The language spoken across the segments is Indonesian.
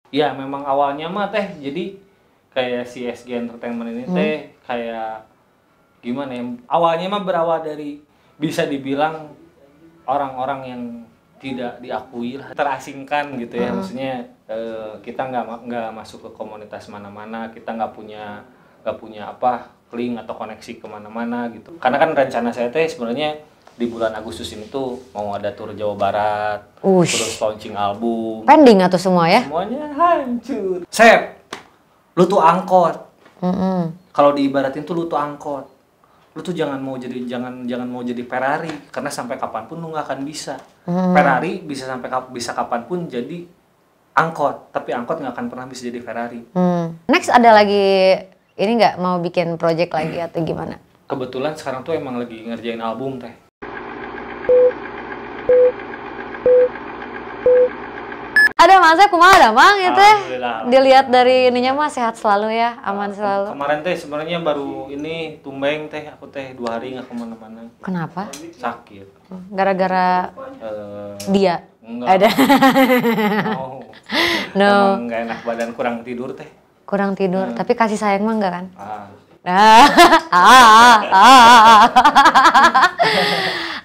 Ya memang awalnya mah teh jadi kayak si SG Entertainment ini teh kayak gimana ya? Awalnya mah berawal dari bisa dibilang orang-orang yang tidak diakui lah, terasingkan gitu ya. Maksudnya kita nggak masuk ke komunitas mana-mana, kita nggak punya apa link atau koneksi kemana-mana gitu. Karena kan rencana saya teh sebenarnya di bulan Agustus ini tuh mau ada tur Jawa Barat, terus launching album. Pending atau semua ya? Semuanya hancur. Sep, lu tuh angkot. Kalau diibaratin tuh lu tuh angkot. Lu tuh jangan mau jadi Ferrari karena sampai kapanpun lu nggak akan bisa. Ferrari bisa kapanpun jadi angkot, tapi angkot nggak akan pernah bisa jadi Ferrari. Next ada lagi ini nggak mau bikin project lagi atau gimana? Kebetulan sekarang tuh emang lagi ngerjain album teh. Ada Mas, kumaha ada Mang itu? Alhamdulillah. Dilihat dari ininya mah sehat selalu ya, aman selalu. Kemarin teh sebenarnya baru ini tumbeng teh, aku teh 2 hari nggak kemana-mana. Kenapa? Sakit. Gara-gara dia? Enggak. Ada. Oh. No. Emang nggak enak badan, kurang tidur teh. Kurang tidur, tapi kasih sayang mah enggak kan?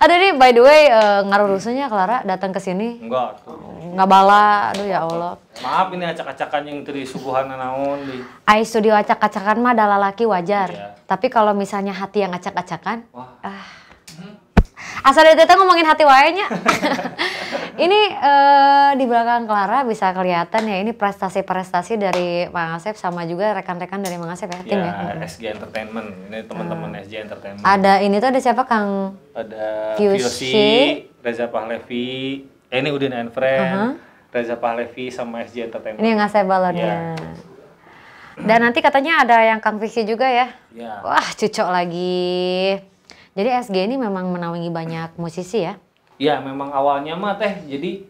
Ada nih, by the way, ngaruh rusuhnya Clara datang ke sini. Enggak tuh. Nggak bala, aduh ya Allah. Maaf ini acak-acakan yang tadi suguhan naon di. Ai studio acak-acakan mah adalah laki wajar. Iya. Tapi kalau misalnya hati yang acak-acakan, Wah. asal dari tete ngomongin hati waenya. Ini di belakang Clara bisa kelihatan ya, ini prestasi-prestasi dari Mang Asep sama juga rekan-rekan dari Mang Asep ya, tim ya. SG Entertainment. Ini teman-teman SG Entertainment. Ada ini tuh ada siapa Kang? Ada Fiosi. Reza Pahlevi, ini Udin and Friend, Reza Pahlevi sama SG Entertainment. Ini yang Asep balonnya. Dan nanti katanya ada yang Kang Vicky juga ya. Ya. Wah, cucok lagi. Jadi SG ini memang menaungi banyak musisi ya? Ya, memang awalnya mah teh jadi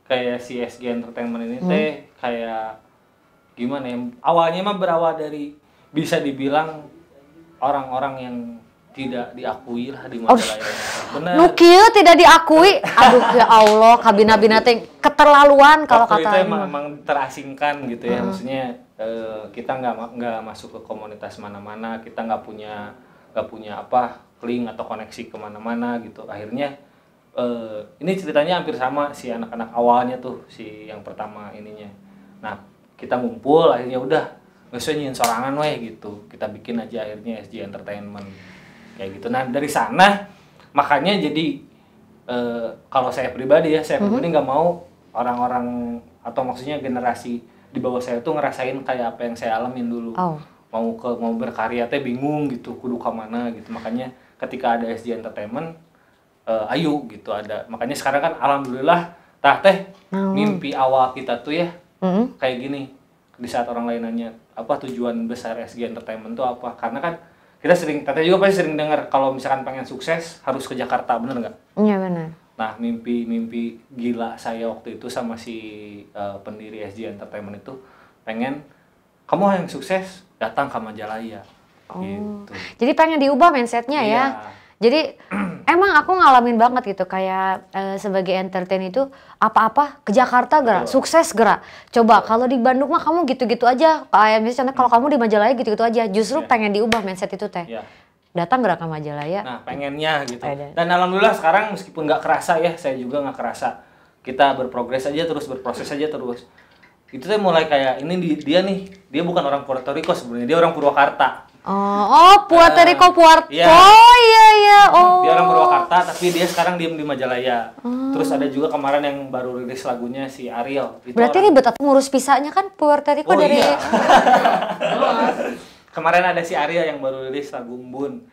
kayak si SG Entertainment ini teh kayak gimana ya? Awalnya mah berawal dari bisa dibilang orang-orang yang tidak diakui lah di majalah ini. Bener. Nukieu tidak diakui. Aduh ya Allah, kabina-bina teh keterlaluan kalau Waktu kata itu emang terasingkan gitu ya. Maksudnya kita nggak masuk ke komunitas mana-mana, kita nggak punya apa link atau koneksi kemana-mana gitu. Akhirnya ini ceritanya hampir sama si anak-anak awalnya tuh, si yang pertama ininya. Nah, kita ngumpul akhirnya udah nggak usah nyiin sorangan weh gitu. Kita bikin aja akhirnya SG Entertainment kayak gitu. Nah, dari sana makanya jadi kalau saya pribadi nggak mau orang-orang atau maksudnya generasi di bawah saya tuh ngerasain kayak apa yang saya alamin dulu. Mau berkarya teh bingung gitu, kudu ke mana gitu. Makanya ketika ada SG Entertainment ayo gitu ada. Makanya sekarang kan alhamdulillah teh mimpi awal kita tuh ya kayak gini. Di saat orang lain nanya apa tujuan besar SG Entertainment tuh apa, karena kan kita teteh juga pasti sering dengar kalau misalkan pengen sukses harus ke Jakarta, bener nggak? Iya benar. Nah mimpi gila saya waktu itu sama si pendiri SG Entertainment itu pengen kamu yang sukses datang ke Majalaya. Gitu. Jadi pengen diubah mindsetnya ya. Jadi emang aku ngalamin banget gitu kayak sebagai entertain itu apa-apa ke Jakarta gerak, sukses gerak. Coba kalau di Bandung mah kamu gitu-gitu aja. Kayak misalnya kalau kamu di Majalaya gitu-gitu aja. Justru pengen diubah mindset itu teh. Datang gerak ke Majalaya. Nah pengennya gitu. Dan alhamdulillah sekarang meskipun nggak kerasa ya, saya juga nggak kerasa. Kita berprogres aja terus, berproses aja terus. Itu tuh mulai kayak ini dia bukan orang Puerto Rico sebenarnya, dia orang Purwakarta. Puerto Rico, iya. Oh iya. Oh. Dia orang Purwakarta tapi dia sekarang diem di Majalaya. Terus ada juga kemarin yang baru rilis lagunya si Ariel. Itu berarti ribet atau ngurus visanya kan Puerto Rico dari. Iya. Kemarin ada si Ariel yang baru rilis lagu Embun.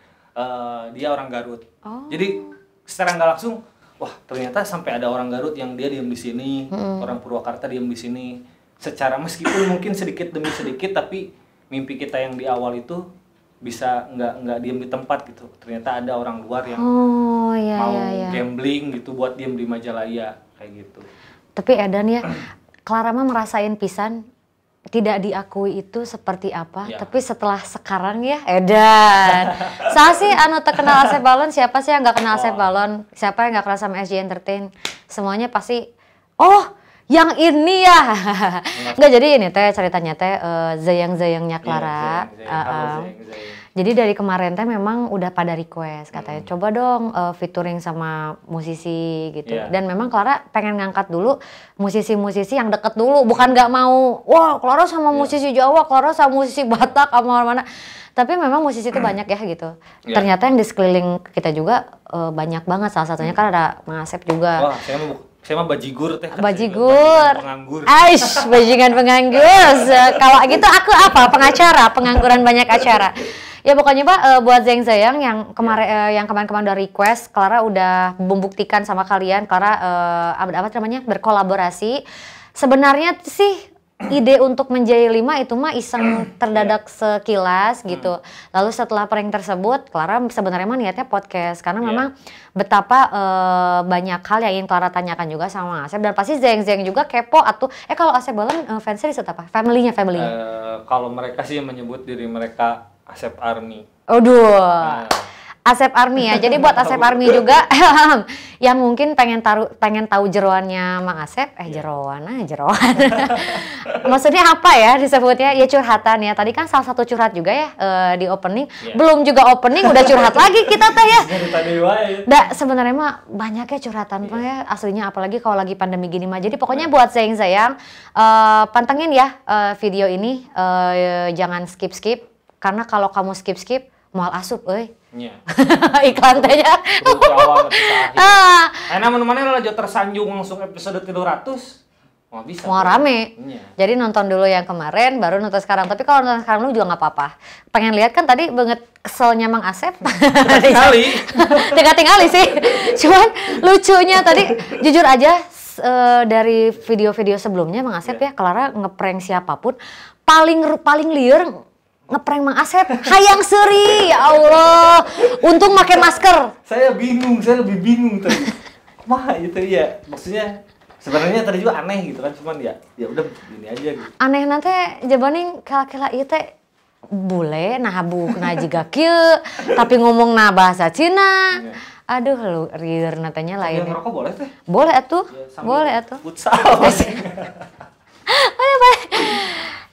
Dia orang Garut. Jadi secara nggak langsung, wah ternyata sampai ada orang Garut yang dia diem di sini, orang Purwakarta diem di sini. Secara meskipun mungkin sedikit demi sedikit, tapi mimpi kita yang di awal itu bisa nggak diem di tempat gitu. Ternyata ada orang luar yang mau gambling gitu buat diem di Majalaya kayak gitu. Tapi Edan ya, Clara mah merasain pisan tidak diakui itu seperti apa. Tapi setelah sekarang ya Edan, saya sih anu terkenal Asep Balon, siapa sih yang nggak kenal Asep Balon? Siapa yang nggak kenal sama SG Entertain? Semuanya pasti, yang ini ya. Enggak, jadi ini teh ceritanya teh zayang-zayangnya Clara. Jadi dari kemarin teh memang udah pada request katanya coba dong featuring sama musisi gitu. Dan memang Clara pengen ngangkat dulu musisi-musisi yang deket dulu, bukan nggak mau wah Clara sama musisi Jawa, Clara sama musisi Batak sama mana. Tapi memang musisi itu banyak ya gitu. Ternyata yang di sekeliling kita juga banyak banget, salah satunya kan ada Mang Asep juga. Wah, saya mah bajigur teh. Bajigur. Penganggur. Aish, bajingan penganggur. Kalau gitu aku apa? Pengacara, pengangguran banyak acara. Ya pokoknya Pak, buat Zeng Zayang yang kemarin-kemarin udah request, Clara udah membuktikan sama kalian, Clara apa namanya berkolaborasi. Sebenarnya sih ide untuk menjadi 5 itu mah iseng terdadak sekilas gitu. Lalu setelah prank tersebut, Clara sebenarnya mah niatnya podcast karena memang betapa banyak hal yang ingin Clara tanyakan juga sama Asep, dan pasti Zeng juga kepo atuh. Kalau Asep Balon fansnya disebut apa? Family-nya. Kalau mereka sih menyebut diri mereka Asep Army. Aduh. Asep Army ya. Jadi buat Asep Army juga yang mungkin pengen tahu jeroannya Mang Asep, jeroan. Maksudnya apa ya disebutnya? Ya curhatan ya. Tadi kan salah satu curhat juga ya di opening. Belum juga opening udah curhat lagi kita teh ya. Sebenarnya mah banyak ya curhatan ya aslinya, apalagi kalau lagi pandemi gini mah. Jadi pokoknya buat Zeng Zayang pantengin ya video ini, jangan skip karena kalau kamu skip moal asup iklan teh nya. Mana lah tersanjung langsung episode 300. Mau rame. Jadi nonton dulu yang kemarin baru nonton sekarang. Tapi kalau nonton sekarang lu juga nggak apa-apa. Pengen lihat kan tadi banget keselnya Mang Asep. Tinggal sih. Cuman lucunya tadi jujur aja dari video-video sebelumnya Mang Asep ya Clara ngeprank siapapun paling liar ngeprank Mang Asep, hayang seri, ya Allah. Untung pakai masker. Saya lebih bingung tadi. Wah itu ya, maksudnya sebenarnya tadi juga aneh gitu kan, cuman ya udah gini aja gitu. Aneh nanti jabaning kala-kala ieu teh bule nahabu ngaji ga kieu, tapi ngomong na bahasa Cina. Aduh lu rieur natanya lain. Yang ngerokok boleh teh? Boleh atuh. Boleh atuh. Futsal. Boleh.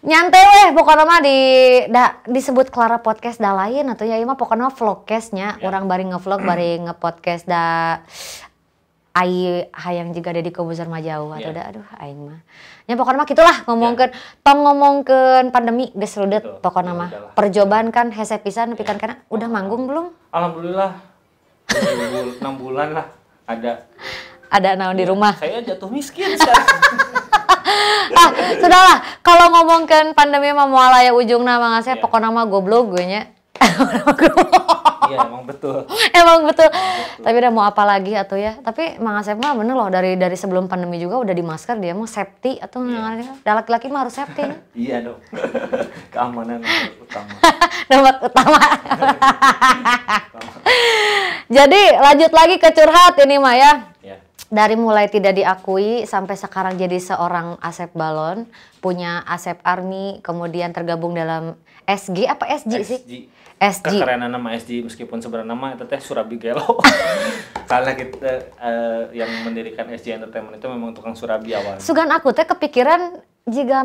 Nyantai weh pokoknya mah disebut Clara podcast dah lain atau ya mah pokoknya vlogcastnya orang bari ngevlog bari ngepodcast dah ai hayang juga ada di Kobuzer Majauh atau dah aduh aing mah nya pokoknya mah gitulah ngomongkeun tong ngomongkeun pandemi geus rudet pokoknya mah perjobaan kan hese pisan pikan kana udah manggung belum? Alhamdulillah 6 bulan lah ada naon di rumah. Saya jatuh miskin sekarang. Sudahlah, kalau ngomongkan pandemi mah moal aya ujungna Mang Asep pokoknya mah goblok gue nya. Iya, emang betul. Tapi udah mau apa lagi atuh ya. Tapi Mang Asep mah bener loh dari sebelum pandemi juga udah di masker dia mah safety atau laki-laki mah harus safety. Iya dong. Keamanan utama. Nomor utama. Jadi lanjut lagi ke curhat ini mah ya. Dari mulai tidak diakui sampai sekarang jadi seorang Asep Balon, punya Asep Army, kemudian tergabung dalam SG apa SG sih? SG. Kekerenan nama SG meskipun sebenarnya nama itu teh Surabi Gelo. Karena kita yang mendirikan SG Entertainment itu memang tukang Surabi awal. Sugan aku teh kepikiran jika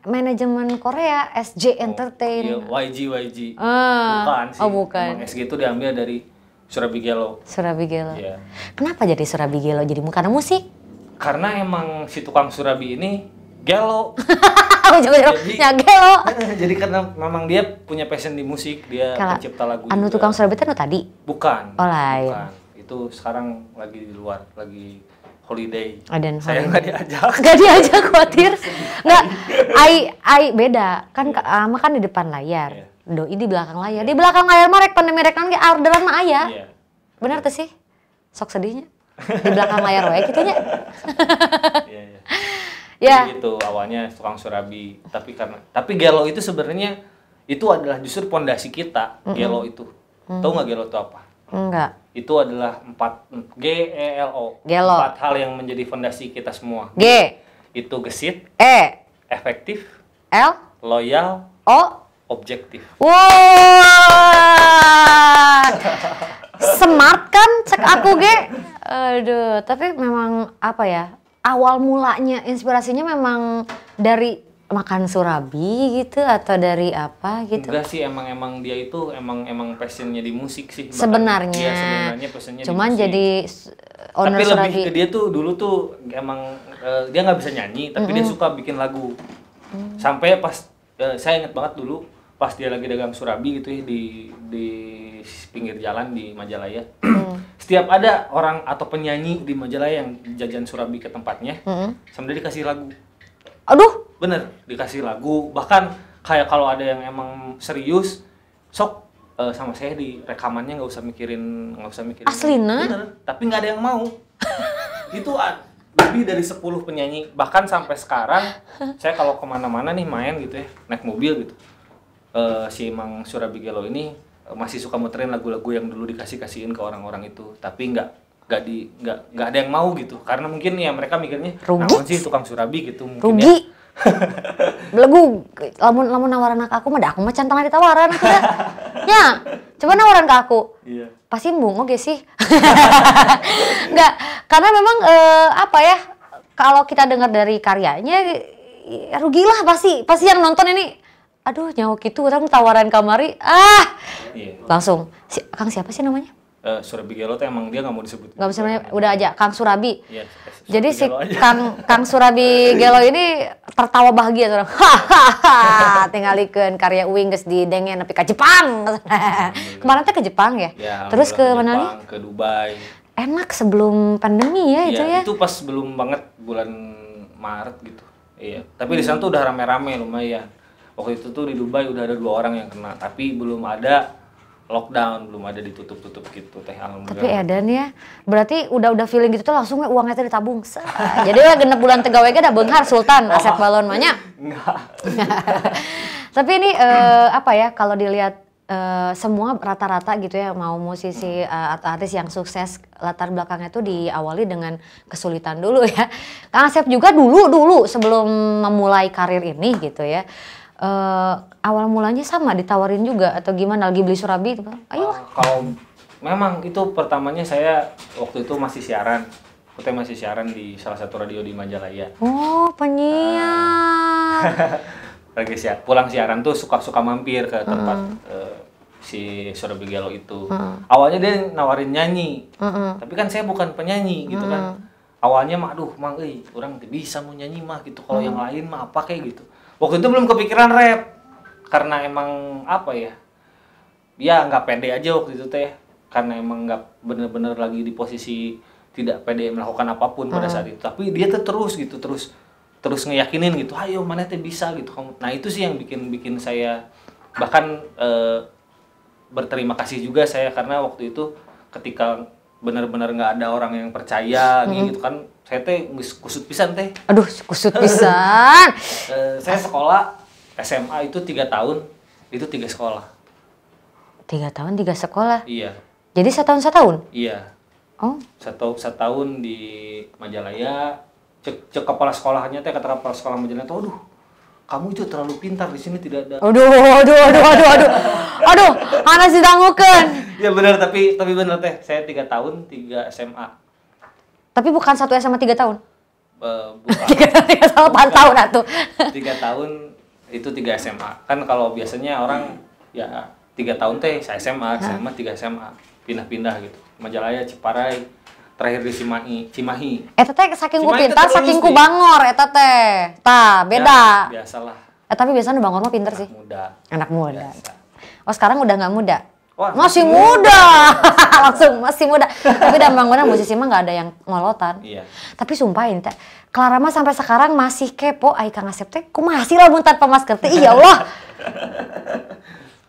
manajemen Korea SG Entertainment. Iya, YG. Bukan sih. Bukan. Memang SG itu diambil dari Surabi Gelo. Iya. Kenapa jadi Surabi Gelo? Jadi karena musik? Karena emang si tukang Surabi ini gelo. Gelo. Jadi karena memang dia punya passion di musik, dia pencipta lagu. Anu juga. Tukang Surabi itu tadi? Bukan. Oh lain. Bukan. Itu sekarang lagi di luar, lagi holiday. Saya nggak diajak. Nggak diajak khawatir. Nggak. Ai beda. Kan kan di depan layar. Doi di belakang layar. Di belakang layar mah rek pandemi rek nanti orderan mah aya. Bener tuh sih? Sok sedihnya. Di belakang layar wae kitu nya. Ya. Itu awalnya tukang Surabi, tapi Gelo itu sebenarnya itu adalah justru pondasi kita. Gelo itu. Tahu nggak Gelo itu apa? Enggak. Itu adalah 4 GELO. Gelo. 4 hal yang menjadi fondasi kita semua. G. Itu gesit. E. Efektif. L. Loyal. O. Objektif. Wow. Smart kan cek aku ge. Aduh, tapi memang apa ya? awal mulanya inspirasinya memang dari makan surabi gitu atau dari apa gitu? Enggak sih, emang dia itu emang passionnya di musik sih. Sebenarnya. Dia sebenarnya passionnya cuman di musik. jadi owner tapi surabi. lebih ke dia tuh dulu tuh emang dia nggak bisa nyanyi, tapi dia suka bikin lagu. Sampai pas saya inget banget dulu pas dia lagi dagang surabi gitu ya di pinggir jalan di Majalaya. Setiap ada orang atau penyanyi di Majalaya yang jajan surabi ke tempatnya, sama dia dikasih lagu. Aduh, Bener, dikasih lagu. Bahkan kayak kalau ada yang emang serius, sok sama saya di rekamannya nggak usah mikirin Aslina? Bener, tapi nggak ada yang mau. Itu lebih dari 10 penyanyi. Bahkan sampai sekarang saya kalau kemana-mana nih main gitu ya, naik mobil gitu, si Mang Surabi Gelo ini masih suka muterin lagu-lagu yang dulu dikasihin ke orang-orang itu. Tapi nggak ada yang mau gitu, karena mungkin ya mereka mikirnya naon sih tukang surabi gitu mungkin. rugi. Belegu, lamun nawaran ke aku mah aku mah can tangga ditawaran aku ya. Ya, coba nawaran ke aku. Iya. Pasti embung oke sih. Enggak, karena memang apa ya? Kalau kita dengar dari karyanya ya rugilah pasti yang nonton ini. Aduh, nyawa gitu orang tawaran kamari. Iya. Langsung. Kang siapa sih namanya? Surabi Gelo tuh emang dia nggak mau disebut. Gak bisa namanya, udah aja Kang Surabi. Iya, Jadi si Gelo aja. Kang Surabi Gelo ini tertawa bahagia orang. Hahaha, tinggalikeun karya uing geus didengen nepi ka Jepang. Kemarin teh ke Jepang ya? Ya, Terus ke mana nih? Jepang, ke Dubai. Enak sebelum pandemi ya itu ya. Itu pas belum banget bulan Maret gitu. Iya. Tapi di sana tuh udah rame-rame lumayan. Waktu itu tuh di Dubai udah ada 2 orang yang kena, tapi belum ada lockdown, belum ada ditutup-tutup gitu teh, alhamdulillah. Tapi edan ya, berarti udah feeling gitu tuh langsung uangnya teh ditabung. Jadi ya genep bulan tegawe ge da beunghar Sultan Asep Balon mah nya. Enggak. Tapi ini apa ya, kalau dilihat semua rata-rata gitu ya, mau musisi atau artis yang sukses latar belakangnya tuh diawali dengan kesulitan dulu ya. Kang Asep juga dulu sebelum memulai karir ini gitu ya. Awal mulanya sama ditawarin juga atau gimana, lagi beli surabi gitu. Ayo. Kalau memang itu pertamanya saya waktu itu masih siaran. Aku masih siaran di salah satu radio di Majalaya. Oh, penyiar. Lagi pulang siaran tuh suka mampir ke tempat si Surabi Gelo itu. Awalnya dia nawarin nyanyi. Tapi kan saya bukan penyanyi gitu kan. Awalnya mah aduh Mang orang bisa mau nyanyi mah gitu. Kalau yang lain mah apa kayak gitu. Waktu itu belum kepikiran rap, karena emang apa ya, nggak pede aja waktu itu teh, karena emang nggak bener-bener lagi di posisi tidak pede melakukan apapun pada saat itu. Tapi dia tuh terus ngeyakinin gitu, ayo mana teh bisa gitu kamu. Nah itu sih yang bikin saya bahkan berterima kasih juga saya, karena waktu itu ketika benar-benar nggak ada orang yang percaya gitu kan, saya teh kusut pisan teh. Aduh, kusut pisan. Saya sekolah SMA itu 3 tahun, itu 3 sekolah. 3 tahun 3 sekolah. Iya. Jadi setahun? Iya. Oh. Setahun di Majalaya. Cek kepala sekolahnya teh, kata kepala sekolah Majalaya tuh, aduh, kamu itu terlalu pintar, di sini tidak ada. Aduh, ana sidangukeun. Ya benar, tapi benar teh. Saya 3 tahun 3 SMA. Tapi bukan satu SMA 3 tahun. Bukan. 3 tahun atuh. 3 tahun itu 3 SMA. Kan kalau biasanya orang ya 3 tahun teh saya SMA 3 SMA. Pindah-pindah gitu. Majalaya, Ciparai, terakhir di Cimahi. Eta teh saking ku Cimahi pintar, tetep saking lulus ku nih. bangor eta teh. Tah, beda. Ya, biasalah. Tapi biasanya bangor mah pinter sih. Anak muda. Biasa. Oh, sekarang udah nggak muda. Wah, masih muda. Langsung masih muda. Tapi dan bangunan musisi mah nggak ada yang ngolotan. Iya. Tapi sumpah ini teh, Clara mah sampai sekarang masih kepo ai Kang Asep teh kumaha sih lamun tanpa masker teh. Iya Allah.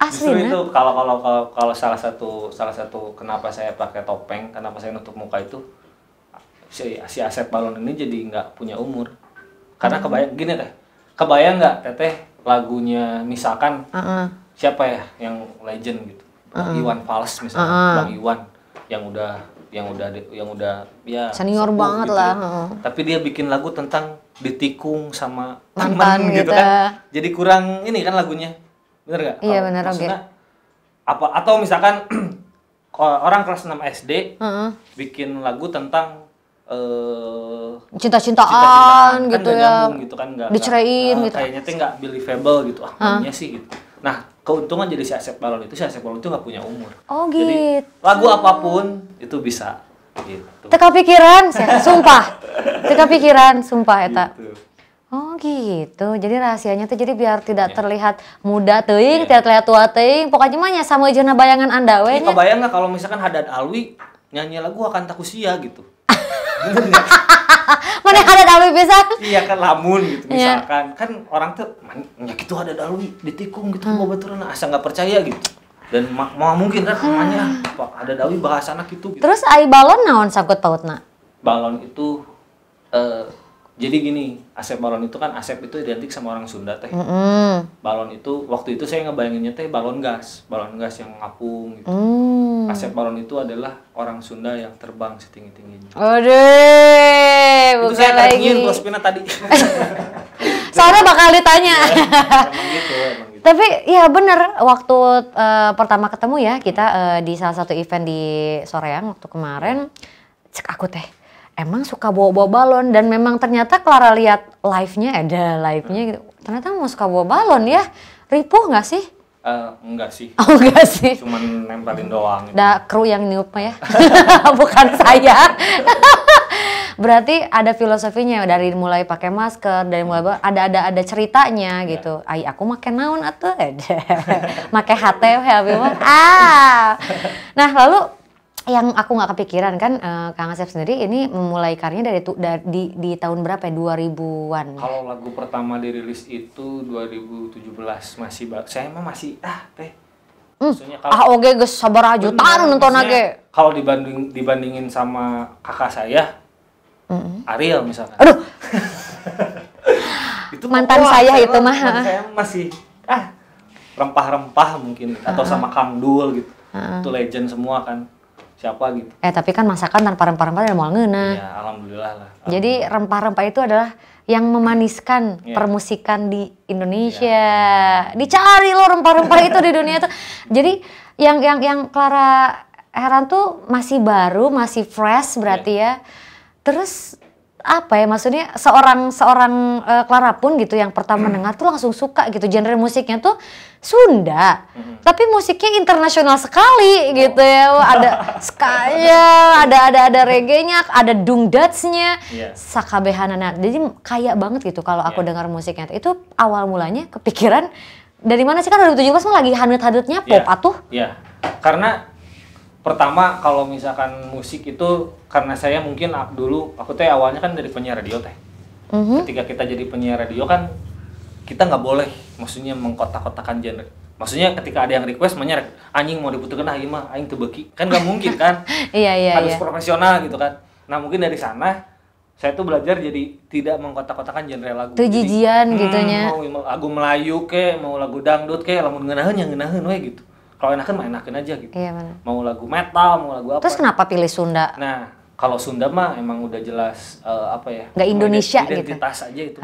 Asli Justru itu kalau salah satu kenapa saya pakai topeng, kenapa saya nutup muka itu, si Asep Balon ini jadi nggak punya umur. Karena kebayang gini teh. Kebayang nggak teteh lagunya misalkan siapa ya yang legend gitu. Iwan Fals misalnya, Bang Iwan yang udah ya senior sepuh banget gitu lah. ya. Tapi dia bikin lagu tentang ditikung sama Mantan teman gitu gitu. kan. Jadi kurang ini kan lagunya. Bener gak? Iya bener oke. Atau misalkan orang kelas 6 SD bikin lagu tentang cinta-cintaan gitu kan ya, nyambung gitu kan, diceraiin gitu. Kayaknya tuh nggak believable gitu, apanya sih gitu. Nah keuntungan jadi si Asep Balon itu nggak punya umur. Oh Jadi gitu. lagu apapun itu bisa gitu. Teka pikiran, sumpah. Teka pikiran, sumpah eta. Gitu. Oh gitu. Jadi rahasianya tuh jadi biar tidak terlihat muda teuing, tidak terlihat tua teuing. Pokoknya mah nya sama jeung bayangan Anda we nya. Kebayang nggak kalau misalkan Haddad Alwi nyanyi lagu akan tak kusia gitu. Mana ada Alwi bisa? Iya kan lamun gitu misalkan. Kan orang tuh ya gitu Haddad Alwi ditikung gitu babaturan asa nggak percaya gitu. Dan mau mungkin kan namanya Pak Haddad Alwi bahasa anak gitu. Terus ai balon naon sangkut pautna? Balon itu jadi gini, Asep Balon itu kan Asep itu identik sama orang Sunda teh. Balon itu waktu itu saya ngebayanginnya teh balon gas yang ngapung gitu. Asep Balon itu adalah orang Sunda yang terbang setinggi-tingginya. Aduh, Itu saya tarik Rospina tadi. Soalnya bakal ditanya. Emang gitu. Tapi ya bener, waktu pertama ketemu ya kita di salah satu event di Soreang waktu kemarin, cek aku teh emang suka bawa-bawa balon, dan memang ternyata Clara lihat live-nya, ada live-nya gitu. Ternyata mau suka bawa balon ya. Ripuh nggak sih? Enggak sih. Oh enggak sih. Cuman nempelin doang. Da kru yang niup mah ya. Bukan saya. Berarti ada filosofinya dari mulai pakai masker, dari mulai ada ceritanya gitu. Ai aku make naon atuh? Make HT we mah. Nah, lalu yang aku nggak kepikiran kan, Kang Asep sendiri ini memulai karirnya di tahun berapa ya? 2000-an. Kalau lagu pertama dirilis itu 2017 saya mah masih teh. Maksudnya kalau oge geus sabaraha jutaan nonton age. Kalau dibandingin sama kakak saya, Ariel misalkan. Aduh. Itu mantan saya itu mah. Mantan saya masih rempah-rempah mungkin atau sama Kang Dul gitu. Itu legend semua kan. Siapa gitu. Tapi kan masakan tanpa rempah-rempah udah moal ngeunah. Ya, alhamdulillah lah. Jadi rempah-rempah itu adalah yang memaniskan permusikan di Indonesia. Dicari loh rempah-rempah itu di dunia itu. Jadi yang Clara heran tuh masih baru, masih fresh berarti ya. Terus apa ya, maksudnya seorang Clara pun gitu yang pertama mendengar tuh langsung suka gitu, genre musiknya tuh Sunda, tapi musiknya internasional sekali gitu ya. Ada skanya, ada reggae-nya, ada dungdatsnya, sakabehanana. Jadi kaya banget gitu kalau aku dengar musiknya. Itu awal mulanya kepikiran dari mana sih, kan 2017 mah lagi hanut-hanutnya pop atuh. Iya, karena pertama kalau misalkan musik itu, karena saya mungkin dulu aku teh awalnya kan dari penyiar radio teh. Ketika kita jadi penyiar radio kan kita nggak boleh maksudnya mengkotak-kotakan genre. Maksudnya ketika ada yang request menyerek anjing mau diputerkeun ieu mah aing teu beuki. Kan nggak mungkin kan? Harus profesional gitu kan. Nah, mungkin dari sana saya tuh belajar jadi tidak mengkotak-kotakan genre lagu. Tuh jijian gitunya. Mau lagu Melayu ke, mau lagu dangdut ke, lamun ngeunaheun yang ngeunaheun we gitu. Kalau enakeun mah enakeun aja gitu. Iya, benar. Mau lagu metal, mau lagu apa. Terus kenapa pilih Sunda? Nah, kalau Sunda mah emang udah jelas nggak Indonesia gitu. Identitas aja itu.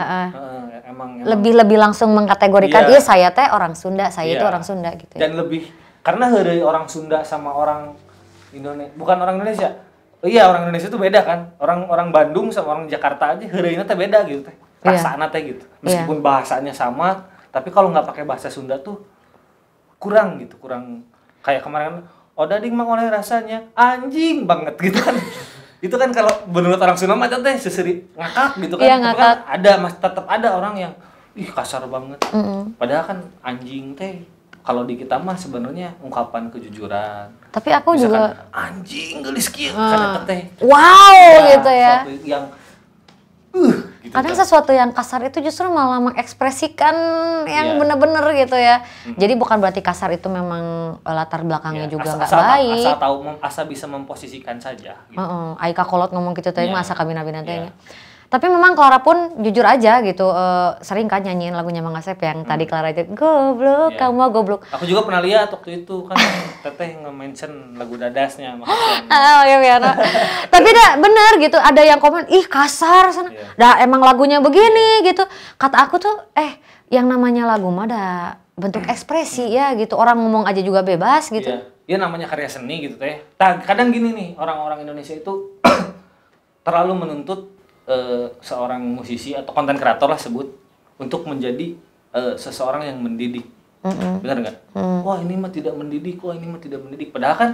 Emang lebih langsung mengkategorikan saya teh orang Sunda, saya itu orang Sunda gitu ya. Dan lebih karena heureuy orang Sunda sama orang Indonesia, bukan orang Indonesia. Iya, orang Indonesia itu beda kan. Orang Bandung sama orang Jakarta aja heureuy teh beda gitu teh. Rasana teh gitu. Meskipun bahasanya sama, tapi kalau nggak pakai bahasa Sunda tuh kurang gitu, kurang kayak kemarin odading mah oleh rasanya anjing banget gitu kan. Itu kan kalau menurut orang Sunda mah teh seseri ngakak gitu kan. Iya, ngakak. Kan ada tetap ada orang yang kasar banget. Padahal kan anjing teh kalau di kita mah sebenarnya ungkapan kejujuran. Tapi aku misalkan juga anjing geulis kieu kan teh. Wow gitu ya. Yang gitu. Kadang sesuatu yang kasar itu justru malah mengekspresikan yang benar-benar gitu ya. Jadi bukan berarti kasar itu memang latar belakangnya juga nggak baik. Asal tahu, asal bisa memposisikan saja. Gitu. Aika kolot ngomong gitu tadi masa kabina-bina tanya. Tapi memang Clara pun jujur aja gitu, sering kan nyanyiin lagunya Mang Asep yang tadi Clara itu goblok, kamu goblok. Aku juga pernah lihat waktu itu kan teteh nge-mention lagu dadasnya maksudnya. Iya. Tapi bener gitu, ada yang komen, ih kasar sana. Dah emang lagunya begini gitu. Kata aku tuh, yang namanya lagu mah ada bentuk ekspresi ya gitu. Orang ngomong aja juga bebas gitu. Iya namanya karya seni gitu teh. Kadang gini nih, orang-orang Indonesia itu terlalu menuntut seorang musisi atau konten kreator lah sebut untuk menjadi seseorang yang mendidik. Benar nggak? Wah ini mah tidak mendidik, wah ini mah tidak mendidik. Padahal kan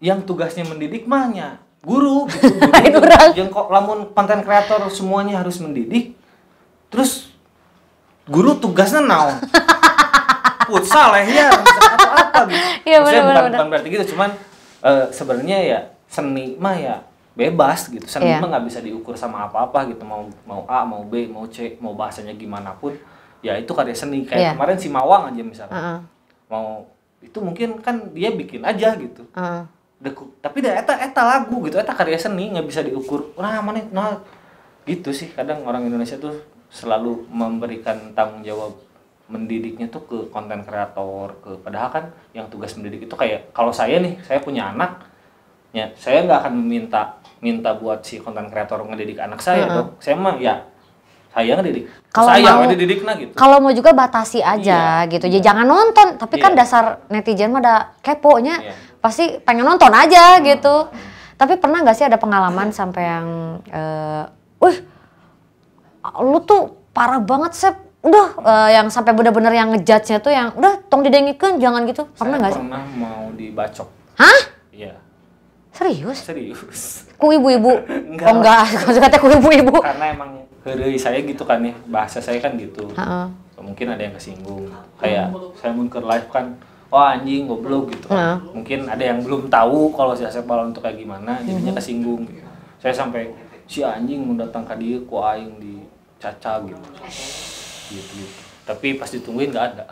yang tugasnya mendidik mahnya guru gitu. Yang kok lamun konten kreator semuanya harus mendidik, terus guru tugasnya naon? Futsal ya, atau apa gitu. Iya, bukan berarti gitu, cuman sebenarnya ya seni mah ya bebas gitu. Seni mah nggak bisa diukur sama apa-apa gitu. Mau A, mau B, mau C, mau bahasanya gimana pun, ya itu karya seni. Kayak kemarin si Mawang aja misalnya. Mau itu mungkin kan dia bikin aja gitu. Tapi eta lagu gitu, eta karya seni, nggak bisa diukur. Nah gitu sih. Kadang orang Indonesia tuh selalu memberikan tanggung jawab mendidiknya tuh ke konten kreator, padahal kan yang tugas mendidik itu kayak kalau saya nih, saya punya anak, ya saya nggak akan minta buat si konten kreator ngedidik anak saya dong. Saya mah ya saya ngedidik, saya dididik gitu. Kalau mau juga batasi aja gitu, ya jangan nonton. Tapi kan dasar netizen mah ada keponya, pasti pengen nonton aja gitu. Tapi pernah nggak sih ada pengalaman sampai yang, lu tuh parah banget Sep, udah yang sampai bener-bener yang ngejudge-nya tuh yang udah tong didengikeun jangan gitu. Pernah nggak sih? Pernah mau dibacok. Hah? Iya. Serius? Serius. Ku ibu-ibu? Enggak. Oh enggak, kata ku ibu-ibu. Karena emang heureuy saya gitu kan ya, bahasa saya kan gitu. Mungkin ada yang kesinggung. Kayak saya mun ke live kan, wah anjing goblok gitu kan. Mungkin ada yang belum tahu kalau si Asep Balon itu kayak gimana, jadinya kesinggung gitu. Saya sampai si anjing mau datang ke dia ku aing dicaca gitu. Gitu. Tapi pas ditungguin nggak ada.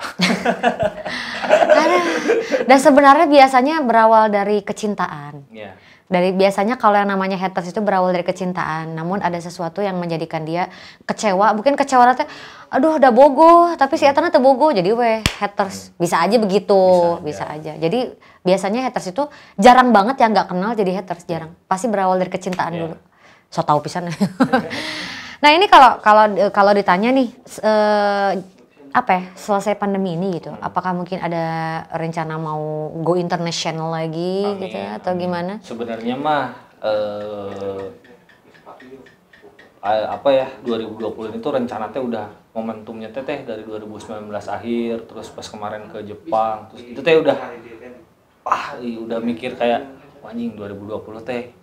Dan sebenarnya biasanya berawal dari kecintaan. Yeah. Biasanya kalau yang namanya haters itu berawal dari kecintaan. Namun ada sesuatu yang menjadikan dia kecewa. Mungkin kecewa nanti, aduh udah bogoh, tapi si etana teu bogoh. Jadi haters. Bisa aja begitu, bisa aja. Jadi biasanya haters itu jarang banget yang nggak kenal jadi haters, jarang. Pasti berawal dari kecintaan dulu. So tau pisan. Nah ini kalau ditanya nih, selesai pandemi ini gitu, apakah mungkin ada rencana mau go international lagi? Amin, gitu atau gimana? Sebenarnya mah 2020 itu rencana teh udah momentumnya teh dari 2019 akhir, terus pas kemarin ke Jepang, terus itu teh udah mikir kayak anjing 2020 teh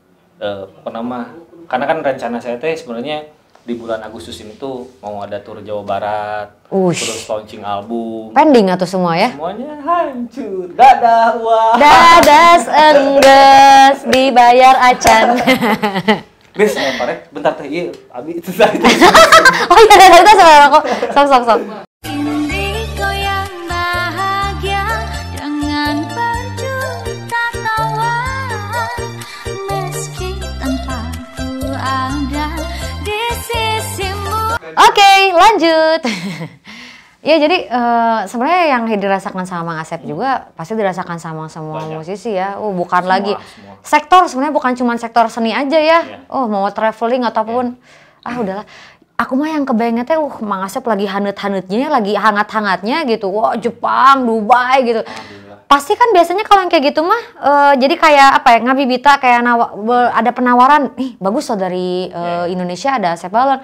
karena kan rencana saya teh sebenarnya di bulan Agustus ini tuh mau ada tur Jawa Barat, terus launching album. Pending atau semua ya? Semuanya hancur. Dadah uang. Dadas engges dibayar acan. Guys, parek bentar teh ieu, abi itu tadi. Oh iya, kita sama aku. Sok. Oke, lanjut. Ya jadi sebenarnya yang dirasakan sama Asep juga pasti dirasakan sama semua musisi ya. Bukan lagi sektor, sebenarnya bukan cuma sektor seni aja ya. Mau traveling ataupun udahlah. Aku mah yang kebayangnya teh Mang Asep lagi hangat-hangatnya, lagi hangat-hangatnya gitu. Wah, Jepang, Dubai gitu. Pasti kan biasanya kalau yang kayak gitu mah jadi kayak ngabibita kayak ada penawaran, bagus loh dari Indonesia ada Asep Balon.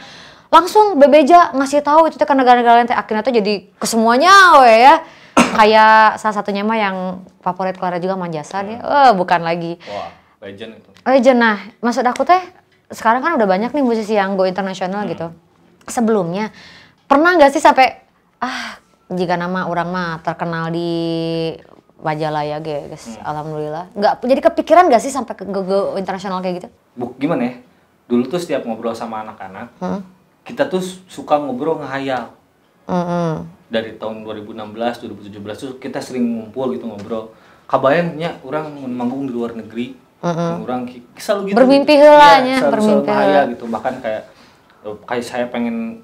Langsung Bebeja ngasih tahu itu ke negara-negara lain teh akhirnya tuh jadi ke semuanya ya. Kayak salah satunya mah yang favorit Clara juga Manjasa dia. Bukan lagi. Wah, legend itu. Legend. Nah, maksud aku teh sekarang kan udah banyak nih musisi yang go internasional gitu. Sebelumnya pernah nggak sih sampai jika nama orang mah terkenal di Majalaya guys. Alhamdulillah. Nggak jadi kepikiran nggak sih sampai ke go internasional kayak gitu? Gimana ya? Dulu tuh setiap ngobrol sama anak-anak, kita tuh suka ngobrol ngehayal. Dari tahun 2016, 2017 tuh kita sering ngumpul gitu ngobrol. Kabayangnya orang manggung di luar negeri, orang selalu gitu. Bermimpi heula nya, bermimpi heula gitu. Bahkan kayak saya pengen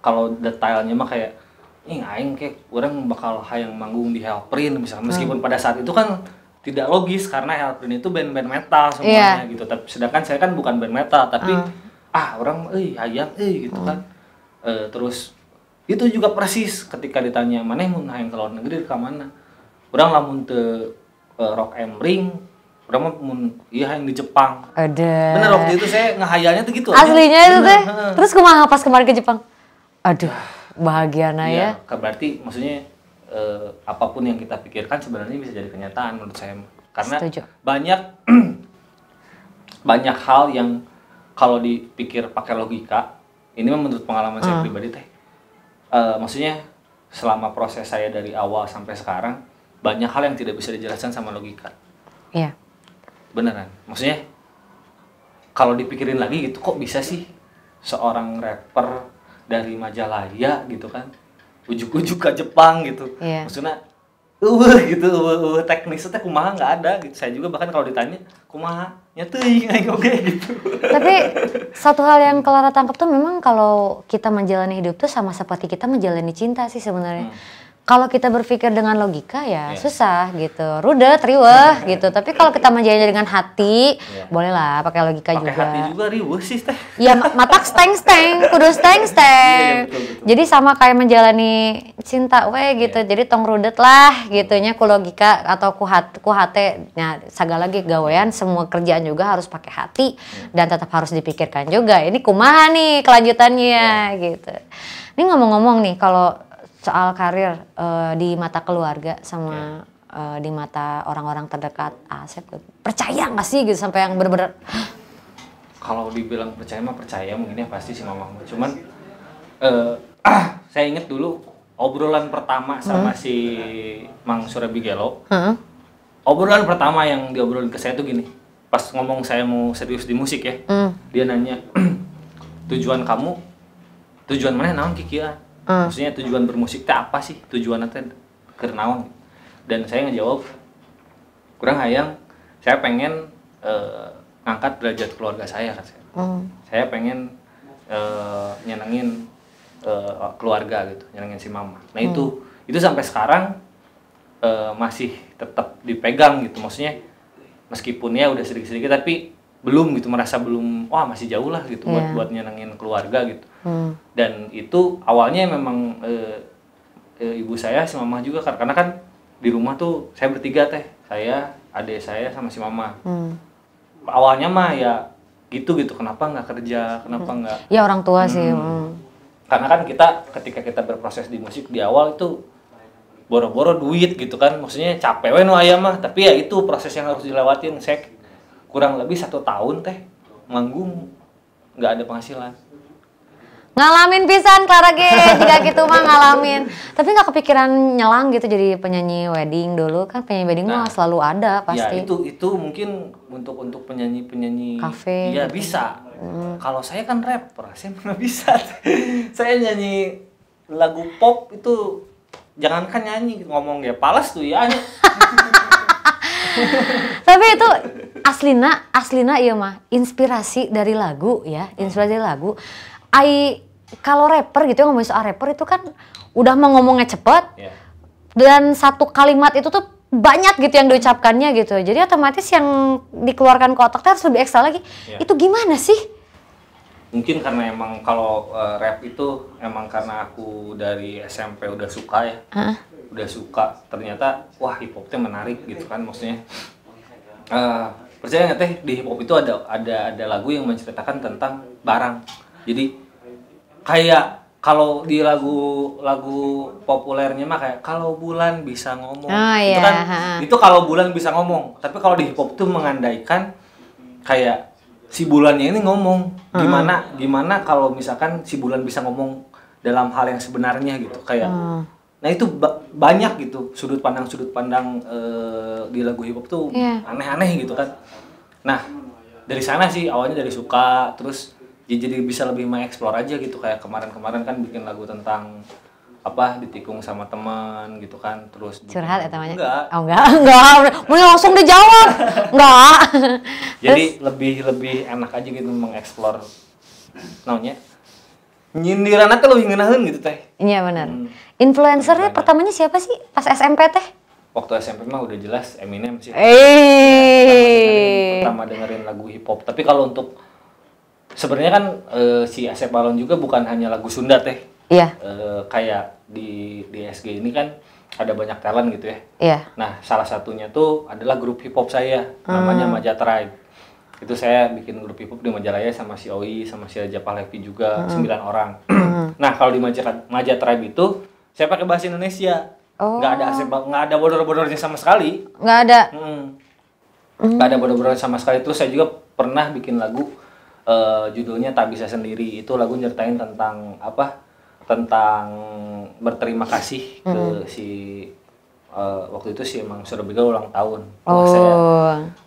kalau detailnya mah kayak aing kayak orang bakal hayang manggung di Hellprint misalnya. Meskipun pada saat itu kan tidak logis karena Hellprint itu band-band metal semuanya gitu. Tapi sedangkan saya kan bukan band metal, tapi orang hayang gitu kan. Terus itu juga persis ketika ditanya mana mun hayang ke luar negeri ke mana. Urang lamun teu Rock am Ring, Kurang mah iya yang di Jepang. Ada. Bener waktu itu saya ngehayalnya tuh gitu. Aslinya aja. itu teh. Terus kumaha pas kemarin ke Jepang? Aduh, bahagia Iya, ya. berarti maksudnya apapun yang kita pikirkan sebenarnya bisa jadi kenyataan menurut saya. Karena Setuju. banyak banyak hal yang kalau dipikir pakai logika, ini mah menurut pengalaman saya pribadi teh. Maksudnya selama proses saya dari awal sampai sekarang banyak hal yang tidak bisa dijelaskan sama logika. Iya. Beneran. Maksudnya kalau dipikirin lagi gitu kok bisa sih seorang rapper dari Majalaya gitu kan ujuk-ujuk ke Jepang gitu. Iya. Maksudnya gitu teknis teh kumaha nggak ada gitu. Saya juga bahkan kalau ditanya kumaha nya teuing aing oge gitu. Tapi satu hal yang Clara tangkap tuh memang kalau kita menjalani hidup tuh sama seperti kita menjalani cinta sih sebenarnya. Kalau kita berpikir dengan logika ya susah gitu, rudet, riweh gitu. Tapi kalau kita menjalani dengan hati, bolehlah pakai logika juga. Pakai hati juga riweh sih teh. Ya matak steng-steng, kudu steng-steng. Betul. Jadi sama kayak menjalani cinta gitu. Jadi tong rudet lah gitunya ku logika atau ku hate. Nah, sagala lagi gawean semua kerjaan juga harus pakai hati dan tetap harus dipikirkan juga. Ini kumaha nih kelanjutannya gitu. Ini ngomong-ngomong nih kalau soal karir di mata keluarga sama di mata orang-orang terdekat Asep, percaya nggak sih gitu sampai yang bener-bener kalau dibilang percaya mah percaya mungkin ya pasti si mama. Cuman saya inget dulu obrolan pertama sama si Mang Surabigelo. Obrolan pertama yang diobrolin ke saya tuh gini. Pas ngomong saya mau serius di musik ya. Dia nanya, tujuan mana naon kikian? Maksudnya tujuan bermusik teh apa sih? Tujuannya teh keur naon? Dan saya ngejawab, kurang hayang, saya pengen ngangkat derajat keluarga saya kan. Saya pengen nyenengin keluarga gitu, nyenengin si mama. Nah itu sampai sekarang masih tetap dipegang gitu. Maksudnya meskipun ya udah sedikit-sedikit tapi belum gitu, merasa belum, wah masih jauh lah gitu buat nyenengin keluarga gitu. Dan itu awalnya memang ibu saya, si mama juga karena kan di rumah tuh saya bertiga teh, saya, adik saya sama si mama. Awalnya mah ya gitu kenapa nggak kerja, kenapa nggak? Ya orang tua sih. Karena kan ketika kita berproses di musik di awal itu boro-boro duit gitu kan, maksudnya capek we nu aya mah, tapi ya itu proses yang harus dilewatin. Saya kurang lebih 1 tahun teh manggung nggak ada penghasilan. Ngalamin pisan Clara ge jika gitu mah ngalamin. Tapi nggak kepikiran nyelang gitu jadi penyanyi wedding dulu kan, penyanyi wedding mah selalu ada pasti. Ya itu mungkin untuk penyanyi kafe. Iya gitu. Bisa. Kalau saya kan rapper, saya mana bisa. Saya nyanyi lagu pop itu jangankan nyanyi, ngomong ya palas tuh ya. Tapi itu aslina iya mah inspirasi dari lagu ya, inspirasi dari lagu. Kalau rapper gitu ya, ngomongin soal rapper itu kan udah mau ngomongnya cepet dan satu kalimat itu tuh banyak gitu yang diucapkannya gitu. Jadi otomatis yang dikeluarkan ke otaknya harus lebih ekstra lagi. Itu gimana sih? Mungkin karena emang kalau rap itu emang karena aku dari SMP udah suka ya. Udah suka, ternyata wah hip hop itu menarik gitu kan, maksudnya percaya nggak teh di hip hop itu ada lagu yang menceritakan tentang barang. Jadi kayak kalau di lagu populernya mah kayak kalau bulan bisa ngomong, itu kan itu kalau bulan bisa ngomong. Tapi kalau di hip hop itu mengandaikan kayak si bulannya ini ngomong, gimana kalau misalkan si bulan bisa ngomong dalam hal yang sebenarnya gitu kayak. Nah itu banyak gitu sudut pandang di lagu hip hop tuh aneh-aneh gitu kan. Nah dari sana sih awalnya dari suka, terus jadi bisa lebih mengeksplor aja gitu. Kayak kemarin kan bikin lagu tentang apa ditikung sama teman gitu kan, terus curhat ya namanya? Enggak. Mau langsung dijawab enggak. Jadi lebih enak aja gitu mengeksplor namanya. Nyindiran teh leuwih ngeunaheun gitu teh. Iya benar. Influencernya pertamanya siapa sih pas SMP teh? Waktu SMP mah udah jelas Eminem sih. Pertama dengerin lagu hip hop. Tapi kalau untuk sebenarnya kan si Asep Balon juga bukan hanya lagu Sunda teh. Iya. Kayak di SG ini kan ada banyak talent gitu ya. Iya. Nah, salah satunya tuh adalah grup hip hop saya, namanya Maja Tribe. Itu saya bikin grup hip hop di Majalaya sama si Oi, sama si Raja Pahlevi juga, 9 orang. Nah, kalau di Maja Tribe itu saya pakai bahasa Indonesia. Nggak ada nggak ada bodor-bodornya sama sekali. Nggak ada. Nggak ada bodor-bodornya sama sekali. Terus saya juga pernah bikin lagu judulnya Tak Bisa Sendiri. Itu lagu nyeritain tentang apa? Tentang berterima kasih ke si waktu itu sih emang Surabaya ulang tahun. Saya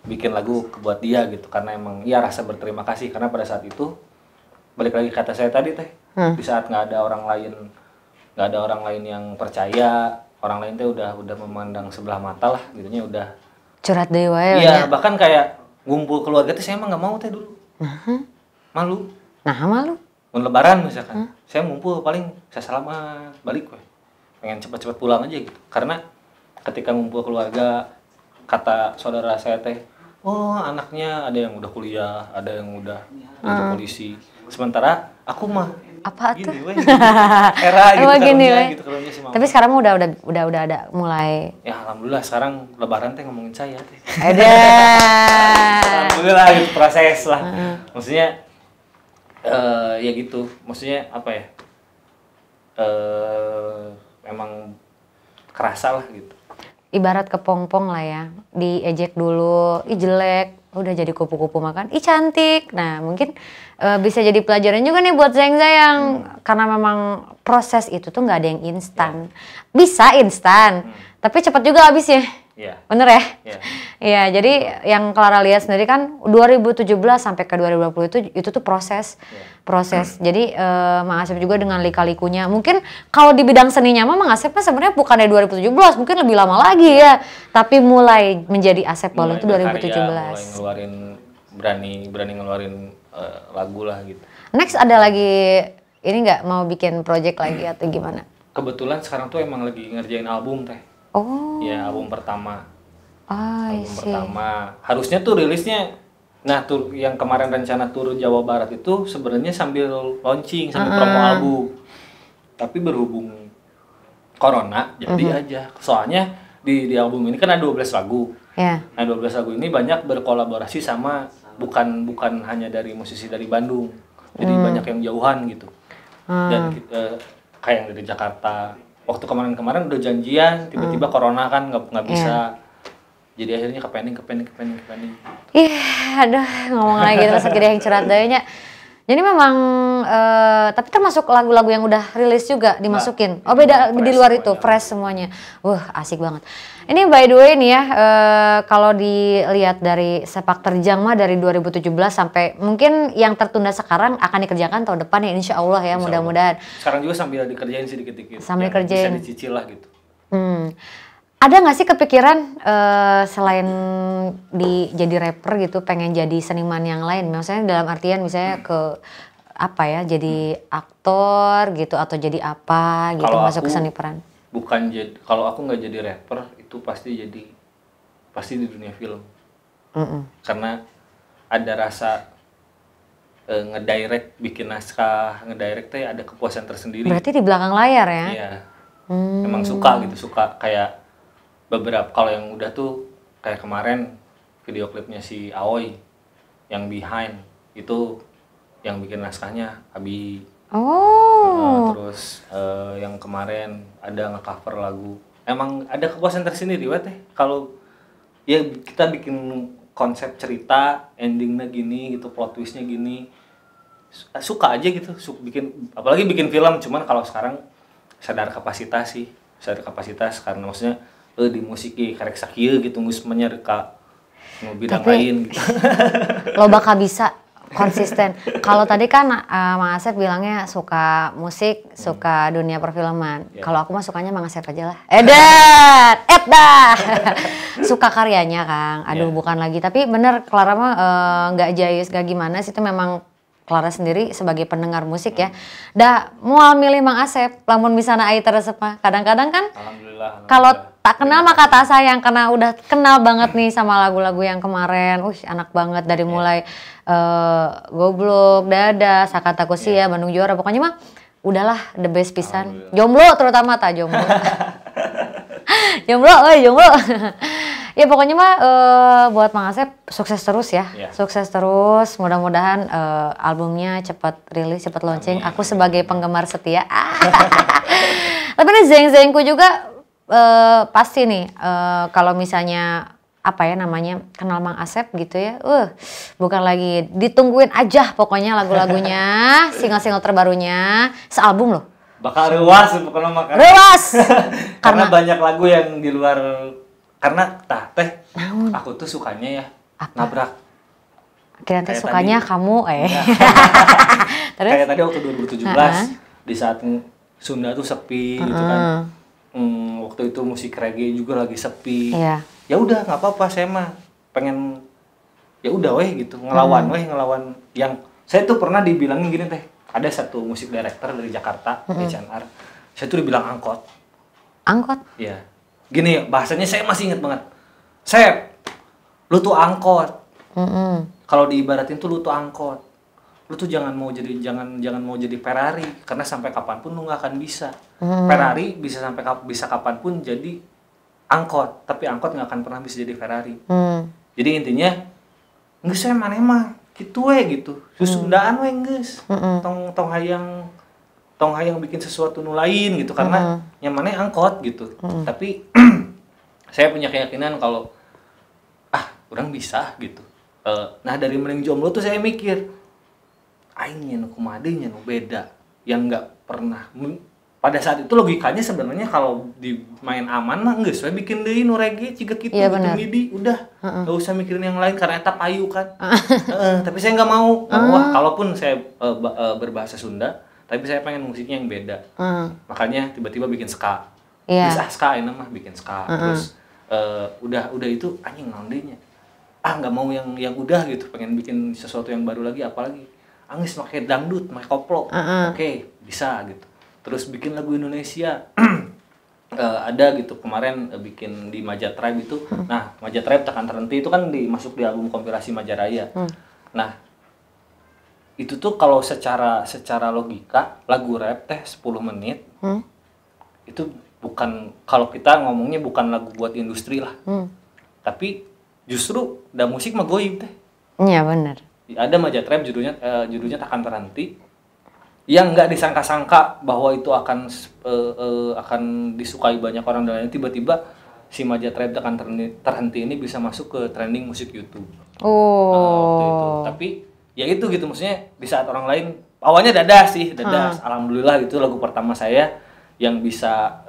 bikin lagu buat dia gitu karena emang ya rasa berterima kasih karena pada saat itu balik lagi kata saya tadi teh di saat nggak ada orang lain yang percaya, orang lain teh udah memandang sebelah mata lah gitunya udah curhat dewa ya. Iya, bahkan kayak ngumpul keluarga teh saya emang nggak mau teh dulu. Malu. Nah, malu. Lebaran misalkan, saya ngumpul paling saya selamat balik gue, pengen cepat-cepat pulang aja gitu. Karena ketika ngumpul keluarga, kata saudara saya teh, oh anaknya ada yang udah kuliah, ada yang udah jadi polisi. Sementara aku mah apa gini, tuh? era gitu gini, gitu karunya si mama. Tapi sekarang udah ada mulai. Ya alhamdulillah sekarang Lebaran teh ngomongin saya teh. Ada. Alhamdulillah gitu proses lah. Maksudnya ya gitu, maksudnya apa ya, memang kerasa lah gitu. Ibarat kepompong lah ya, diejek dulu, ih jelek, udah jadi kupu-kupu makan, ih cantik. Nah mungkin bisa jadi pelajaran juga nih buat Zengza yang karena memang proses itu tuh nggak ada yang instan. Bisa instan, tapi cepat juga habisnya. Bener ya? Iya, jadi yang Clara lihat sendiri kan 2017 sampai ke 2020 itu tuh proses. Jadi Mang Asep juga dengan lika-likunya. Mungkin kalau di bidang seninya Mang Asep sebenarnya bukan dari 2017, mungkin lebih lama lagi ya. Tapi mulai menjadi Asep Balon itu 2017. Mulai ngeluarin berani ngeluarin lagu lah gitu. Next ada lagi ini nggak mau bikin project lagi atau gimana? Kebetulan sekarang tuh emang lagi ngerjain album teh. Ya album pertama. Pertama. Harusnya tuh rilisnya, nah tur yang kemarin rencana tur Jawa Barat itu sebenarnya sambil launching, sambil promo album. Tapi berhubung corona jadi aja. Soalnya di album ini kan ada 12 lagu. Nah 12 lagu ini banyak berkolaborasi sama bukan hanya dari musisi dari Bandung. Jadi banyak yang jauhan gitu. Dan kayak yang dari Jakarta. Waktu kemarin udah janjian, tiba-tiba corona kan nggak bisa. Jadi akhirnya ke pending. Aduh ngomong lagi terus akhirnya yang curhat dayanya. Jadi memang, tapi termasuk lagu-lagu yang udah rilis juga dimasukin. Beda di luar itu, fresh semuanya. Asik banget. Ini by the way nih ya, kalau dilihat dari sepak terjang mah dari 2017 sampai mungkin yang tertunda sekarang akan dikerjakan tahun depan ya insya Allah ya, mudah-mudahan. Sekarang juga sambil dikerjain sih dikit-dikit. Sambil kerjain. Bisa dicicil lah gitu. Ada nggak sih kepikiran selain jadi rapper gitu pengen jadi seniman yang lain? Maksudnya dalam artian misalnya ke apa ya, jadi aktor gitu atau jadi apa gitu masuk ke seni peran? Bukan kalau aku nggak jadi rapper itu pasti di dunia film. Karena ada rasa ngedirect, bikin naskah, ngedirect teh ada kepuasan tersendiri. Berarti di belakang layar ya? Iya. Emang suka kayak beberapa, kalau yang udah tuh kayak kemarin video klipnya si Aoi yang Behind itu yang bikin naskahnya Abi. Terus yang kemarin ada nge-cover lagu. Emang ada kepuasan tersendiri teh kalau ya kita bikin konsep cerita, endingnya gini gitu, plot twistnya gini, suka aja gitu, bikin, apalagi bikin film. Cuman kalau sekarang sadar kapasitas karena maksudnya di musik karek sakieu gitu geus menyerka nu bidang lain gitu. Lo bakal bisa konsisten. Kalau tadi kan Mang Asep bilangnya suka musik, suka dunia perfilman. Kalau aku mah sukanya Mang Asep aja lah. Edat. Suka karyanya Kang. Bukan lagi. Tapi bener Clara mah nggak jayus gak gimana sih, itu memang Clara sendiri sebagai pendengar musik ya. Dah mual milih Mang Asep, lamun misalnya ai teresep mah. Kadang-kadang kan kalau tak kenal maka tak sayang, karena udah kenal banget nih sama lagu-lagu yang kemarin. Enak banget dari mulai Goblok, Dada, Sakataku Sia, Bandung Juara. Pokoknya mah udahlah the best pisan. Jomblo terutama jomblo. Jomblo, jomblo. Ya pokoknya mah buat Mang Asep sukses terus ya. Sukses terus. Mudah-mudahan albumnya cepat rilis, cepat launching. Amin. Aku sebagai penggemar setia. Tapi nih zeng-zengku juga pasti nih kalau misalnya apa ya namanya kenal Mang Asep gitu ya. Bukan lagi ditungguin aja pokoknya lagu-lagunya, single-single terbarunya, sealbum loh. Bakal rewas pokoknya makan. Rewas. Karena banyak lagu yang di luar karena aku tuh sukanya ya nabrak. Akhirnya teh sukanya tadi, kamu Terus? Kayak tadi waktu 2017 di saat Sunda tuh sepi gitu kan. Waktu itu musik reggae juga lagi sepi. Iya. Ya udah nggak apa-apa, saya mah pengen ya udah gitu ngelawan yang saya tuh pernah dibilangin gini teh. Ada satu musik director dari Jakarta, HNR. Saya tuh dibilang angkot. Angkot? Iya. Gini bahasanya saya masih inget banget. Sep, lu tuh angkot. Kalau diibaratin tuh lu tuh angkot. Lu tuh jangan mau jadi Ferrari karena sampai kapanpun lu nggak akan bisa. Ferrari bisa kapanpun jadi angkot, tapi angkot nggak akan pernah bisa jadi Ferrari. Jadi intinya nggak saya mana mah gitu gitu. Susundaan geus. Tong hayang bikin sesuatu nu lain gitu karena nyamannya angkot gitu. Tapi saya punya keyakinan kalau orang bisa gitu. Nah dari Mending Jomblo tuh saya mikir aing nya nu kumaha deui nya nu beda yang nggak pernah pada saat itu logikanya sebenarnya kalau dimain aman mah geus we bikin deui nu reggae ciga kitu gitu midi udah enggak usah mikirin yang lain karena eta payu kan. Tapi saya nggak mau. Kalaupun saya berbahasa Sunda tapi saya pengen musiknya yang beda. Makanya tiba-tiba bikin ska. Bisa ska ini mah bikin ska. Terus udah itu anjing naon deui nya. Nggak mau yang udah gitu, pengen bikin sesuatu yang baru lagi apalagi. Angis pakai dangdut, pakai koplo. Oke, bisa gitu. Terus bikin lagu Indonesia. Ada gitu kemarin bikin di Maja Tribe itu. Nah, Maja Tribe Takkan Terhenti itu kan masuk di album kompilasi Majaraya. Nah, itu tuh kalau secara logika lagu rap teh 10 menit. Itu bukan, kalau kita ngomongnya bukan lagu buat industri lah. Tapi justru da musik mah goib teh. Iya, benar. Ada Maja Tribe judulnya Takkan Terhenti yang nggak disangka-sangka bahwa itu akan disukai banyak orang dan tiba-tiba si Maja Tribe Takkan Terhenti ini bisa masuk ke trending musik YouTube. Waktu itu. Tapi ya itu gitu maksudnya di saat orang lain awalnya dadas. Alhamdulillah itu lagu pertama saya yang bisa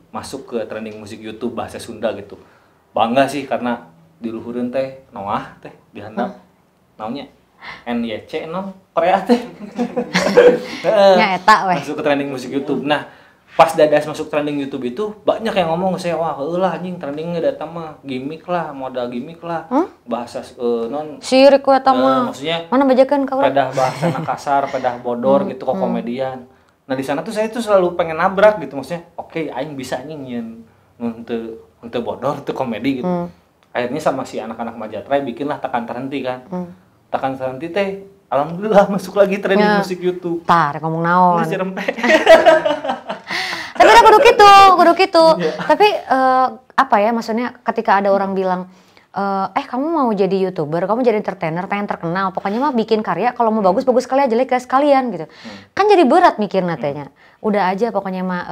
masuk ke trending musik YouTube bahasa Sunda gitu. Bangga sih karena diluhureun teh Noah teh dihandap. Naunya NYC Korea teh. Nya eta weh. Masuk ke trending musik YouTube. Nah, pas dadas masuk trending YouTube itu banyak yang ngomong ke saya, wah heulah anjing trendingnya datang mah gimmick lah, modal gimmick lah. Bahasa sirik we eta mah. Maksudnya mana bajakeun ka urang. Pedah bahasa kasar, pedah bodor gitu kok komedian. Nah, di sana tuh saya tuh selalu pengen nabrak gitu maksudnya. Oke, aing bisa anjing nyeun henteu bodor, teu komedi gitu. Akhirnya sama si anak-anak Maja Tribe bikinlah Takkan Terhenti kan. Takkan Terhenti teh alhamdulillah masuk lagi trending musik YouTube. Tar ngomong naon. Tapi udah kudu gitu. Tapi apa ya maksudnya ketika ada orang bilang kamu mau jadi YouTuber, kamu jadi entertainer, pengen terkenal, pokoknya mah bikin karya, kalau mau bagus sekalian, jelek sekalian gitu. Kan jadi berat mikir natenya. Udah aja pokoknya mah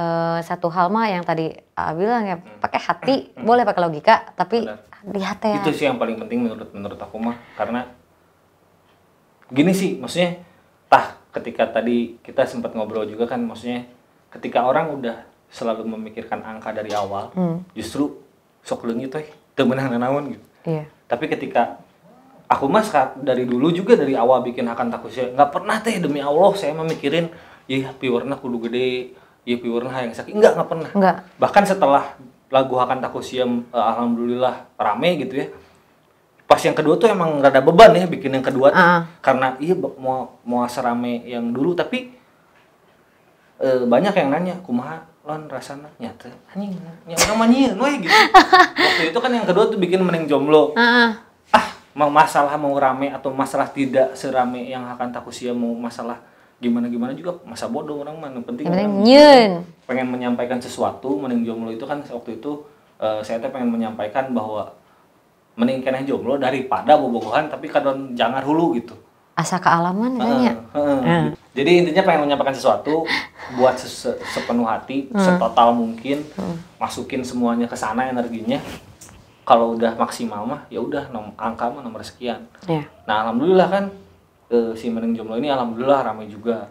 satu hal mah yang tadi bilang ya pakai hati, boleh pakai logika, tapi lihat ya. Itu sih yang paling penting menurut aku mah, karena gini sih maksudnya ketika tadi kita sempat ngobrol juga kan, maksudnya ketika orang udah selalu memikirkan angka dari awal, justru sok leungit teh teu meunang nanaon gitu. Iya. Tapi ketika aku mas dari dulu juga dari awal bikin Hakan Takusya nggak pernah teh demi Allah saya memikirin ya viewerna kudu gede, ya viewerna hayang sakit, nggak pernah. Enggak. Bahkan setelah lagu Hakan Takusya alhamdulillah rame gitu ya. Pas yang kedua tuh emang rada beban ya bikin yang kedua tuh karena mau serame yang dulu tapi banyak yang nanya kumaha lon rasana nyata anjing nya urang mah nyieun we gitu. Waktu itu kan yang kedua tuh bikin Mending Jomblo. Mau masalah mau rame atau masalah tidak serame yang Hakan Takusya, mau masalah gimana juga masa bodoh orang mah. Yang penting pengen menyampaikan sesuatu. Mending jomblo itu kan waktu itu saya teh pengen menyampaikan bahwa mending keneh jomblo daripada bobogohan tapi kadon jangan hulu gitu. Asa kealaman katanya. Jadi intinya pengen menyampaikan sesuatu buat sepenuh hati, setotal mungkin, masukin semuanya ke sana energinya. Kalau udah maksimal mah ya udah angka mah nomor sekian. Yeah. Nah, alhamdulillah kan si Mending Jomblo ini alhamdulillah ramai juga.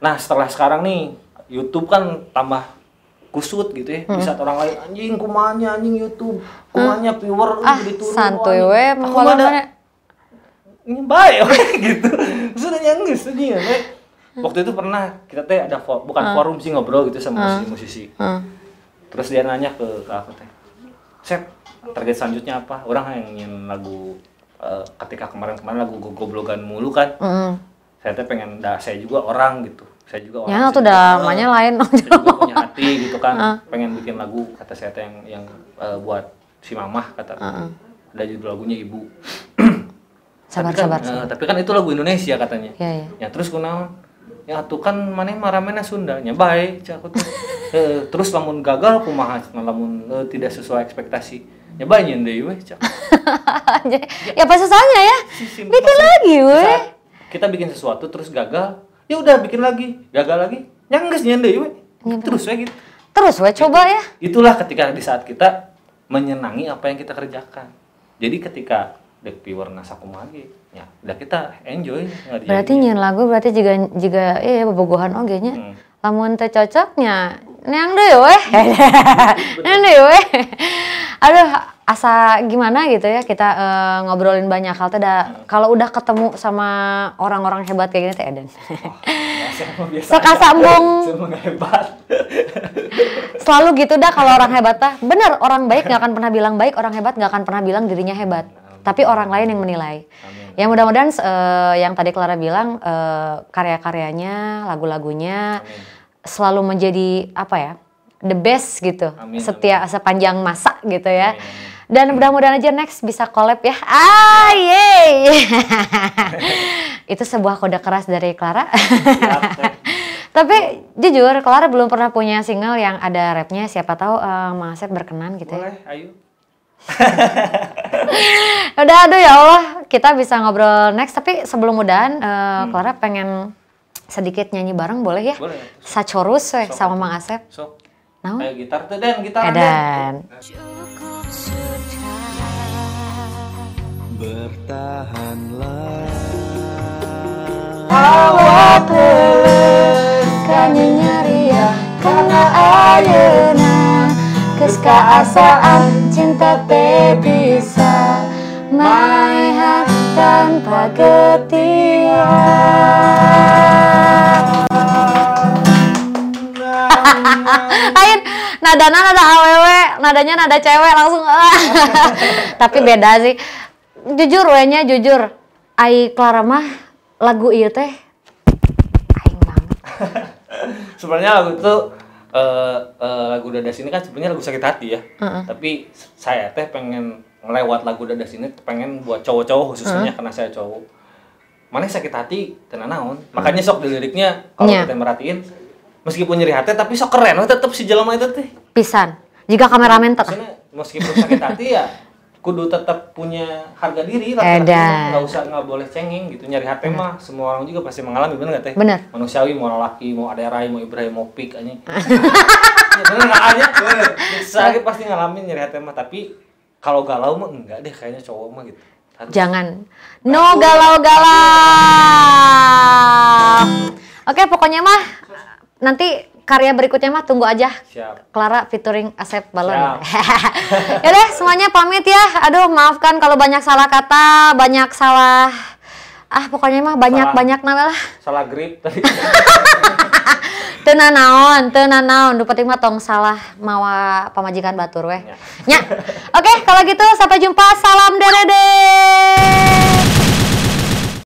Nah, setelah sekarang nih YouTube kan tambah kusut gitu ya. Di saat orang lain anjing kumanya anjing YouTube, kumanya viewer jadi turun. Santuy we mengkolana. Ini baik gitu. Sudah nyangis tadi ya. Waktu itu pernah kita teh ada bukan forum sih ngobrol gitu sama musisi-musisi. Terus dia nanya ke aku teh. Sep, target selanjutnya apa? Orang yang nyanyiin lagu ketika kemarin-kemarin lagu goblogan mulu kan. Saya teh pengen saya juga orang gitu. Saya juga orang. Ya tuh namanya lain. Saya juga punya hati gitu kan. Pengen bikin lagu kata saya teh yang buat si mamah kata. Ada judul lagunya Ibu. Sabar. Tapi kan itu lagu Indonesia katanya. Iya. Ya terus kunaon? Ya tuh kan maneh maramena Sunda nya bae cak aku tuh. Terus lamun gagal kumaha lamun tidak sesuai ekspektasi. Ya bae nyen deui we cak. Ya apa susahnya ya? Bikin lagi we. Kita bikin sesuatu terus gagal, ya udah bikin lagi. Gagal lagi, nya geus nyen deui we. Terus we gitu. Terus we coba ya. Itulah ketika di saat kita menyenangi apa yang kita kerjakan. Jadi ketika dek viewer nasakumaha ge ya udah kita enjoy. Berarti nyeun lagu berarti juga bobogohan oge nya. Lamun teh cocoknya neang deui we. Neang deui we. Aduh, asa gimana gitu ya kita ngobrolin banyak hal teh kalau udah ketemu sama orang-orang hebat kayak gini teh Eden. Sok asa embung. Hebat. Selalu gitu dah kalau orang hebat tah. Bener, orang baik nggak akan pernah bilang baik, orang hebat nggak akan pernah bilang dirinya hebat. Tapi orang lain yang menilai. Amin. Ya mudah-mudahan yang tadi Clara bilang karya-karyanya, lagu-lagunya selalu menjadi apa ya, the best gitu. Amin, sepanjang masa gitu ya. Amin. Dan mudah-mudahan aja next bisa collab ya. Yeay. Itu sebuah kode keras dari Clara. Tapi jujur Clara belum pernah punya single yang ada rapnya. Siapa tahu Mang Asep berkenan gitu. Boleh, ya. Ayo. Udah aduh ya Allah kita bisa ngobrol next tapi sebelum mudahan Clara pengen sedikit nyanyi bareng boleh ya? Boleh. Sacorus sama Mang Asep. Nah, kayak gitar tuh Den, gitar Den. Cukup sudah bertahanlah. Awak kanya ria karena ayeuna geus kaasaan cinta teh bisa maihat tanpa getian. Lain nadana nada awewe, nadanya nada cewek langsung. Tapi beda sih. Jujur we-nya jujur. Ai Clara mah lagu ieu teh aing banget. Sebenarnya lagu itu lagu Dadas ini kan sebenarnya lagu sakit hati ya. Tapi saya teh pengen ngelewat lagu Dadas ini pengen buat cowok-cowok khususnya karena saya cowok. Mana sakit hati tenan naon. Makanya sok di liriknya kalau kita merhatiin meskipun nyeri hati tapi sok keren tetep si jelema itu teh. Pisan. Jika kameramen meskipun sakit hati ya kudu tetap punya harga diri lah, nggak boleh cengeng gitu. Nyari hati mah semua orang juga pasti mengalami, bener nggak teh? Bener. Manusiawi, mau laki, mau aderai, mau Ibrahim, mau pik aja. Ya, bener nggak aja? Saya pasti ngalamin nyari hati mah, tapi kalau galau mah enggak deh kayaknya cowok mah gitu. Harus. Jangan, no galau-galau. Oke, pokoknya mah nanti karya berikutnya mah tunggu aja. Siap. Clara featuring Asep Balon. Ya deh, semuanya pamit ya. Aduh, maafkan kalau banyak salah kata, banyak salah. Pokoknya mah banyak nama lah. Salah grip tadi. Tenan naon. Duh penting mah tong salah mawa pamajikan batur weh. Nya. Oke, kalau gitu sampai jumpa. Salam derede.